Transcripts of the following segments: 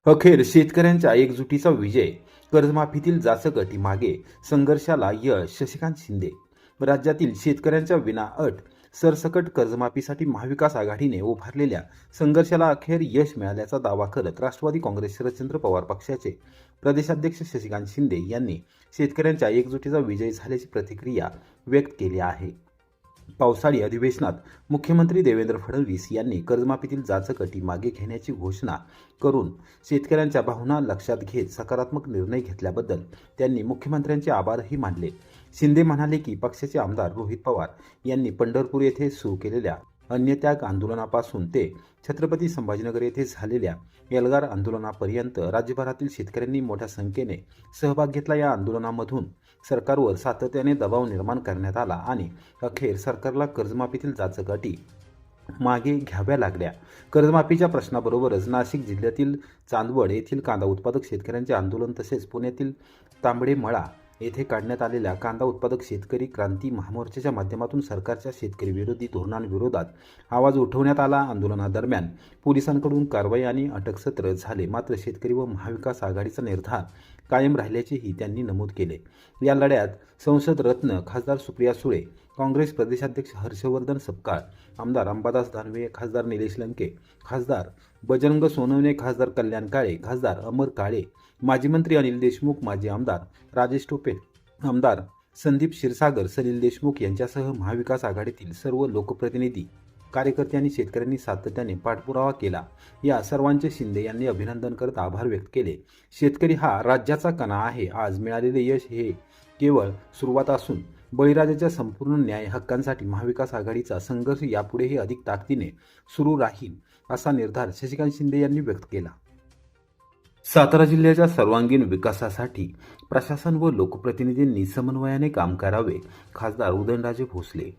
अखेर शेतकऱ्यांच्या एकजुटीचा विजय. कर्जमाफीतील जाचक अटी मागे, संघर्षाला यश. शशिकांत शिंदे. राज्यातील शेतकऱ्यांच्या विनाअट सरसकट कर्जमाफीसाठी महाविकास आघाडीने उभारलेल्या संघर्षाला अखेर यश मिळाल्याचा दावा करत राष्ट्रवादी काँग्रेस शरदचंद्र पवार पक्षाचे प्रदेशाध्यक्ष शशिकांत शिंदे यांनी शेतकऱ्यांच्या एकजुटीचा विजय झाल्याची प्रतिक्रिया व्यक्त केली आहे. पावसाळी अधिवेशनात मुख्यमंत्री देवेंद्र फडणवीस यांनी कर्जमाफीतील जाचक अटी मागे घेण्याची घोषणा करून शेतकऱ्यांच्या भावना लक्षात घेत सकारात्मक निर्णय घेतल्याबद्दल त्यांनी मुख्यमंत्र्यांचे आभारही मानले. शिंदे म्हणाले की पक्षाचे आमदार रोहित पवार यांनी पंढरपूर येथे सुरू केलेल्या अन्नत्याग आंदोलनापासून ते छत्रपती संभाजीनगर येथे झालेल्या एल्गार आंदोलनापर्यंत राज्यभरातील शेतकऱ्यांनी मोठ्या संख्येने सहभाग घेतला. या आंदोलनामधून सरकारवर सातत्याने दबाव निर्माण करण्यात आला आणि अखेर सरकारला कर्जमाफीतील जाचक अटी मागे घ्याव्या लागल्या. कर्जमाफीच्या प्रश्नाबरोबरच नाशिक जिल्ह्यातील चांदवड येथील कांदा उत्पादक शेतकऱ्यांचे आंदोलन तसेच पुण्यातील तांबडेमळा येथे काढण्यात आलेल्या कांदा उत्पादक शेतकरी क्रांती महामोर्चाच्या माध्यमातून सरकारच्या शेतकरी विरोधी धोरणांविरोधात आवाज उठवण्यात आला. आंदोलनादरम्यान पोलिसांकडून कारवाई आणि अटकसत्र झाले, मात्र शेतकरी व महाविकास आघाडीचा निर्धार कायम राहिल्याचेही त्यांनी नमूद केले. या लढ्यात संसद रत्न खासदार सुप्रिया सुळे, काँग्रेस प्रदेशाध्यक्ष हर्षवर्धन सपकाळ, आमदार अंबादास दानवे, खासदार निलेश लंके, खासदार बजरंग सोनवणे, खासदार कल्याण काळे, खासदार अमर काळे, माजी मंत्री अनिल देशमुख, माजी आमदार राजेश टोपे, आमदार संदीप क्षीरसागर, सलील देशमुख यांच्यासह महाविकास आघाडीतील सर्व लोकप्रतिनिधी, कार्यकर्ते शेतकऱ्यांनी सातत्याने पाठपुरावा केला. या सर्वांचे शिंदे यांनी अभिनंदन करत आभार व्यक्त केले. शेतकरी हा राज्याचा कणा आहे. आज मिळालेले यश हे केवळ सुरुवात असून बळीराजाच्या संपूर्ण न्याय हक्कांसाठी महाविकास आघाडीचा संघर्ष यापुढेही अधिक ताकदीने सुरू राहील, असा निर्धार शशिकांत शिंदे यांनी व्यक्त केला. सातारा जिल्ह्याच्या सर्वांगीण विकासासाठी प्रशासन व लोकप्रतिनिधींनी समन्वयाने काम करावे. खासदार उदयनराजे भोसले.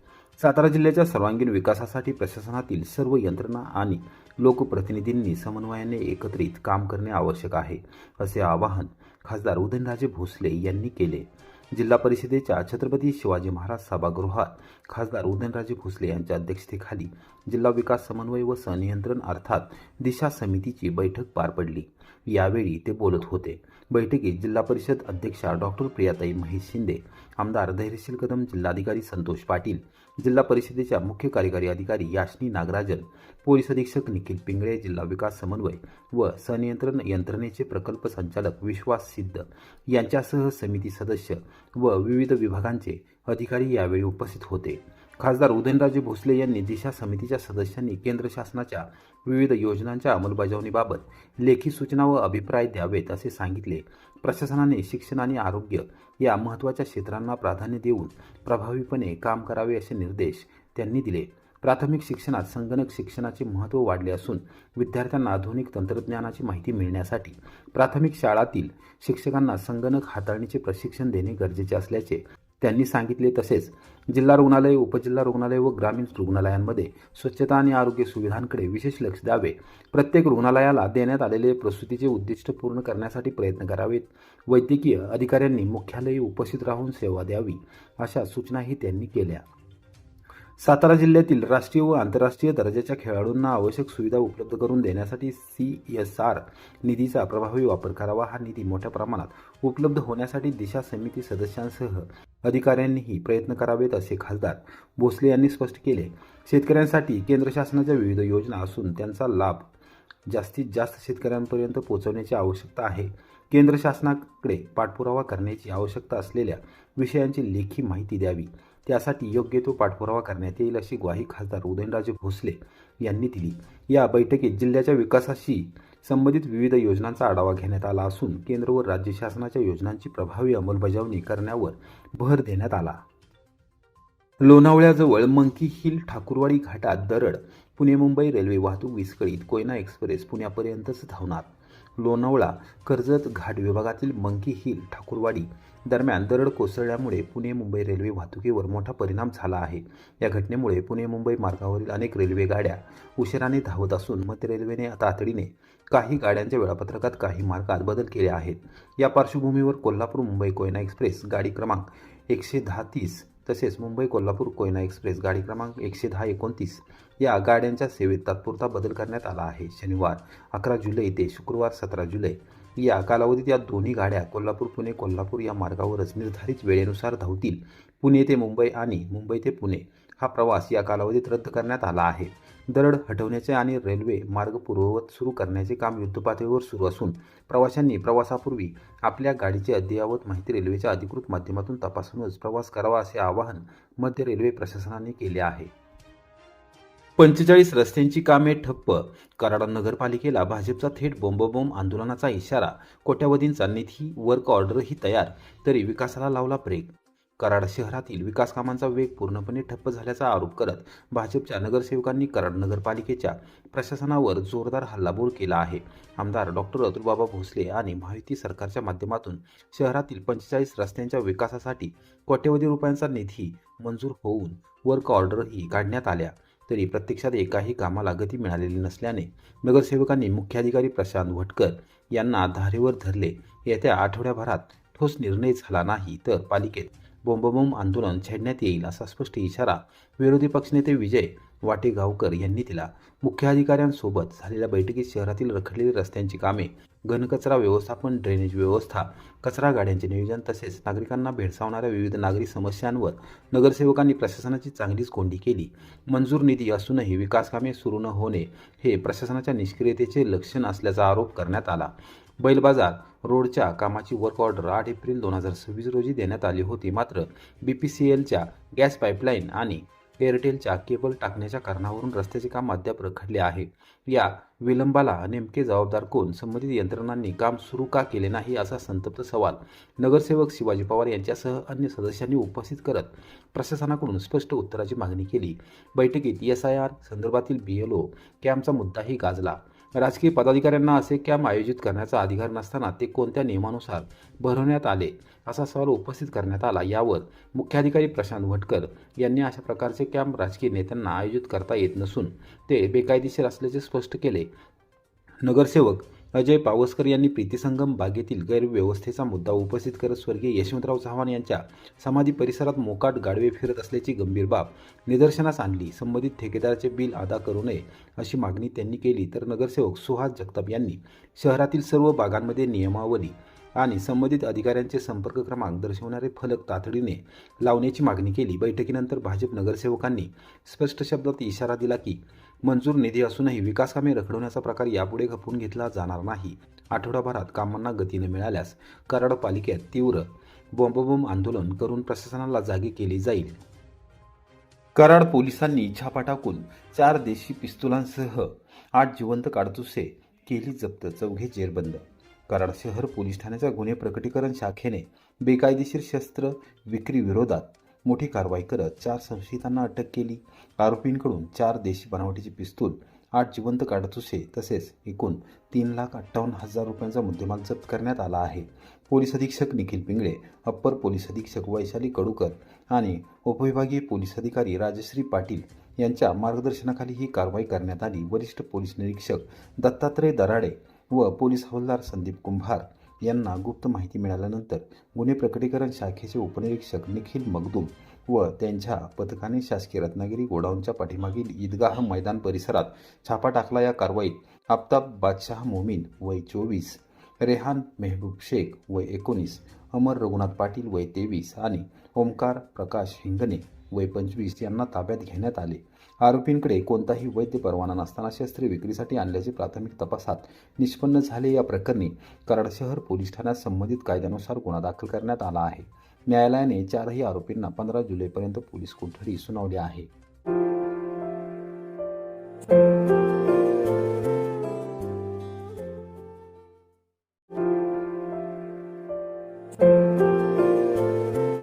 सातारा जिल्ह्याच्या सर्वांगीण विकासासाठी प्रशासनातील सर्व यंत्रणा आणि लोकप्रतिनिधींनी समन्वयाने एकत्रित काम करणे आवश्यक आहे, असे आवाहन खासदार उदयनराजे भोसले यांनी केले. जिल्हा परिषदेच्या छत्रपती शिवाजी महाराज सभागृहात खासदार उदयनराजे भोसले यांच्या अध्यक्षतेखाली जिल्हा विकास समन्वय व संनियंत्रण अर्थात दिशा समितीची बैठक पार पडली. यावेळी ते बोलत होते. बैठकीत जिल्हा परिषद अध्यक्षा डॉक्टर प्रियाताई महेश शिंदे, आमदार धैर्यशील कदम, जिल्हाधिकारी संतोष पाटील, जिल्हा परिषदेच्या मुख्य कार्यकारी अधिकारी याशनी नागराजन, पोलीस अधीक्षक निखिल पिंगळे, जिल्हा विकास समन्वय व संनियंत्रण यंत्रणेचे प्रकल्प संचालक विश्वास सिद्ध यांच्यासह समिती सदस्य व विविध विभागांचे अधिकारी यावेळी उपस्थित होते. खासदार उदयनराजे भोसले यांनी दिशा समितीच्या सदस्यांनी केंद्र शासनाच्या विविध योजनांच्या अंमलबजावणीबाबत लेखी सूचना व अभिप्राय द्यावेत, असे सांगितले. प्रशासनाने शिक्षण आणि आरोग्य या महत्त्वाच्या क्षेत्रांना प्राधान्य देऊन प्रभावीपणे काम करावे, असे निर्देश त्यांनी दिले. प्राथमिक शिक्षणात संगणक शिक्षणाचे महत्त्व वाढले असून विद्यार्थ्यांना आधुनिक तंत्रज्ञानाची माहिती मिळण्यासाठी प्राथमिक शाळांतील शिक्षकांना संगणक हाताळणीचे प्रशिक्षण देणे गरजेचे असल्याचे त्यांनी सांगितले. तसेच जिल्हा रुग्णालय, उपजिल्हा रुग्णालय व ग्रामीण रुग्णालयांमध्ये स्वच्छता आणि आरोग्य सुविधांकडे विशेष लक्ष द्यावे. प्रत्येक रुग्णालयाला देण्यात आलेले प्रसूतीचे उद्दिष्ट पूर्ण करण्यासाठी प्रयत्न करावेत. वैद्यकीय अधिकाऱ्यांनी मुख्यालयी उपस्थित राहून सेवा द्यावी, अशा सूचनाही त्यांनी केल्या. सातारा जिल्ह्यातील राष्ट्रीय व आंतरराष्ट्रीय दर्जाच्या खेळाडूंना आवश्यक सुविधा उपलब्ध करून देण्यासाठी CSR निधीचा प्रभावी वापर करावा. हा निधी मोठ्या प्रमाणात उपलब्ध होण्यासाठी दिशा समिती सदस्यांसह अधिकाऱ्यांनीही प्रयत्न करावेत, असे खासदार भोसले यांनी स्पष्ट केले. शेतकऱ्यांसाठी केंद्र शासनाच्या विविध योजना असून त्यांचा लाभ जास्तीत जास्त शेतकऱ्यांपर्यंत पोहोचवण्याची आवश्यकता आहे. केंद्र शासनाकडे पाठपुरावा करण्याची आवश्यकता असलेल्या विषयांची लेखी माहिती द्यावी. त्यासाठी योग्य तो पाठपुरावा करण्यात येईल, अशी ग्वाही खासदार उदयनराजे भोसले यांनी दिली. या बैठकीत जिल्ह्याच्या विकासाशी संबंधित विविध योजनांचा आढावा घेण्यात आला असून केंद्र व राज्य शासनाच्या योजनांची प्रभावी अंमलबजावणी करण्यावर भर देण्यात आला. लोणावळ्याजवळ मंकी हिल ठाकुरवाडी घाटात दरड. पुणे मुंबई रेल्वे वाहतूक विस्कळीत. कोयना एक्सप्रेस पुण्यापर्यंतच धावणार. लोणावळा कर्जत घाट विभागातील मंकी हिल ठाकुरवाडी दरम्यान दरड कोसळल्यामुळे पुणे मुंबई रेल्वे वाहतुकीवर मोठा परिणाम झाला आहे. या घटनेमुळे पुणे मुंबई मार्गावरील अनेक रेल्वे गाड्या उशिराने धावत असून मध्य रेल्वेने तातडीने काही गाड्यांच्या वेळापत्रकात काही मार्गात बदल केले आहेत. या पार्श्वभूमीवर कोल्हापूर मुंबई कोयना एक्सप्रेस गाडी क्रमांक 110-30 तसेच मुंबई कोल्हापूर कोयना एक्सप्रेस गाडी क्रमांक 110-29 या गाड्यांच्या सेवेत तात्पुरता बदल करण्यात आला आहे. शनिवार 11 जुलै ते शुक्रवार 17 जुलै या कालावधीत या दोन्ही गाड्या कोल्हापूर या मार्गावरच निर्धारित वेळेनुसार धावतील. पुणे ते मुंबई आणि मुंबई ते पुणे हा प्रवास या कालावधीत रद्द करण्यात आला आहे. दरड हटवण्याचे आणि रेल्वे मार्ग पूर्ववत सुरू करण्याचे काम युद्धपातळीवर सुरू असून प्रवाशांनी प्रवासापूर्वी आपल्या गाडीची अद्ययावत माहिती रेल्वेच्या अधिकृत माध्यमातून तपासूनच प्रवास करावा असे आवाहन मध्य रेल्वे प्रशासनाने केले आहे. 45 रस्त्यांची कामे ठप्प. कराड नगरपालिकेला भाजपचा थेट बोंबाबोंब आंदोलनाचा इशारा. कोट्यवधींचा निधी, वर्क ऑर्डरही तयार, तरी विकासाला लावला ब्रेक. कराड शहरातील विकास कामांचा वेग पूर्णपणे ठप्प झाल्याचा आरोप करत भाजपच्या नगरसेवकांनी कराड नगरपालिकेच्या प्रशासनावर जोरदार हल्लाबोल केला आहे. आमदार डॉक्टर अतुलबाबा भोसले आणि महायुती सरकारच्या माध्यमातून शहरातील 45 रस्त्यांच्या विकासासाठी कोट्यवधी रुपयांचा निधी मंजूर होऊन वर्क ऑर्डरही काढण्यात आल्या, तरी प्रत्यक्षात एकाही कामाला गती मिळालेली नसल्याने नगरसेवकांनी मुख्याधिकारी प्रशांत भटकर यांना धारेवर धरले. येत्या आठवड्याभरात ठोस निर्णय झाला नाही तर पालिकेत बोंबाबोंब आंदोलन छेडण्यात येईल असा स्पष्ट इशारा विरोधी पक्षनेते विजय वाटेगावकर यांनी दिला. मुख्याधिकाऱ्यांसोबत झालेल्या बैठकीत शहरातील रखडलेली रस्त्यांची कामे, घनकचरा व्यवस्थापन, ड्रेनेज व्यवस्था, कचरा गाड्यांचे नियोजन तसेच नागरिकांना भेडसावणाऱ्या विविध नागरी समस्यांवर नगरसेवकांनी प्रशासनाची चांगलीच कोंडी केली. मंजूर निधी असूनही विकास कामे सुरू न होणे हे प्रशासनाच्या निष्क्रियतेचे लक्षण असल्याचा आरोप करण्यात आला. बैलबाजार रोडच्या कामाची वर्क ऑर्डर 8 एप्रिल 2026 रोजी देण्यात आली होती. मात्र BPCLच्या गॅस पाईपलाईन आणि एअरटेलच्या केबल टाकण्याच्या कारणावरून रस्त्याचे काम अद्याप रखडले आहे. या विलंबाला नेमके जबाबदार कोण? संबंधित यंत्रणांनी काम सुरू का केले नाही असा संतप्त सवाल नगरसेवक शिवाजी पवार यांच्यासह अन्य सदस्यांनी उपस्थित करत प्रशासनाकडून स्पष्ट उत्तराची मागणी केली. बैठकीत SIR संदर्भातील BLO कॅम्पचा मुद्दाही गाजला. राजकीय पदाधिकाऱ्यांना असे कॅम्प आयोजित करण्याचा अधिकार नसताना ते कोणत्या नियमानुसार भरवण्यात आले असा सवाल उपस्थित करण्यात आला. यावर मुख्याधिकारी प्रशांत भटकर यांनी अशा प्रकारचे कॅम्प राजकीय नेत्यांना आयोजित करता येत नसून ते बेकायदेशीर असल्याचे स्पष्ट केले. नगरसेवक अजय पावसकर यांनी प्रीतिसंगम बागेतील गैरव्यवस्थेचा मुद्दा उपस्थित करत स्वर्गीय यशवंतराव चव्हाण यांच्या समाधी परिसरात मोकाट गाढवे फिरत असल्याची गंभीर बाब निदर्शनास आणली. संबंधित ठेकेदाराचे बिल अदा करू नये अशी मागणी त्यांनी केली. तर नगरसेवक सुहास जगताप यांनी शहरातील सर्व भागांमध्ये नियमावली आणि संबंधित अधिकाऱ्यांचे संपर्क क्रमांक दर्शवणारे फलक तातडीने लावण्याची मागणी केली. बैठकीनंतर भाजप नगरसेवकांनी स्पष्ट शब्दात इशारा दिला की मंजूर निधी असूनही विकास कामे रखडवण्याचा प्रकार यापुढे खपवून घेतला जाणार नाही. आठवडाभरात कामांना गती न मिळाल्यास कराड पालिकेत तीव्र बोंबाबोंब आंदोलन करून प्रशासनाला जागी केली जाईल. कराड पोलिसांनी छापा टाकून 4 देशी पिस्तुलांसह 8 जिवंत काडतुसे केली जप्त, 4घे जेरबंद. कराड शहर पोलीस ठाण्याच्या गुन्हे प्रकटीकरण शाखेने बेकायदेशीर शस्त्र विक्री विरोधात मोठी कारवाई करत 4 संशयितांना अटक केली. आरोपींकडून 4 देशी बनावटीची पिस्तूल, 8 जिवंत काडतुसे तसेच एकूण 3,58,000 रुपयांचा मुद्देमाल जप्त करण्यात आला आहे. पोलीस अधीक्षक निखिल पिंगळे, अप्पर पोलीस अधीक्षक वैशाली कडूकर आणि उपविभागीय पोलीस अधिकारी राजश्री पाटील यांच्या मार्गदर्शनाखाली ही कारवाई करण्यात आली. वरिष्ठ पोलीस निरीक्षक दत्तात्रय दराडे व पोलीस हवालदार संदीप कुंभार यांना गुप्त माहिती मिळाल्यानंतर गुन्हे प्रकटीकरण शाखेचे उपनिरीक्षक निखिल मगदूम व त्यांच्या पथकाने शासकीय रत्नागिरी गोडाऊनच्या पाठीमागील ईदगाह मैदान परिसरात छापा टाकला. या कारवाईत आफताब बादशाह मोमीन वय 24, रेहान मेहबूब शेख वय 19, अमर रघुनाथ पाटील वय 23 आणि ओमकार प्रकाश हिंगणे वय 25 यांना ताब्यात घेण्यात आले. आरोपींकडे कोणताही वैध परवाना नसताना शस्त्रे विक्रीसाठी आणल्याचे प्राथमिक तपासात निष्पन्न झाले. या प्रकरणी कराड शहर पोलीस ठाण्यात संबंधित कायद्यानुसार गुन्हा दाखल करण्यात आला आहे. न्यायालयाने 4ही आरोपींना 15 जुलैपर्यंत पोलीस कोठडी सुनावली आहे.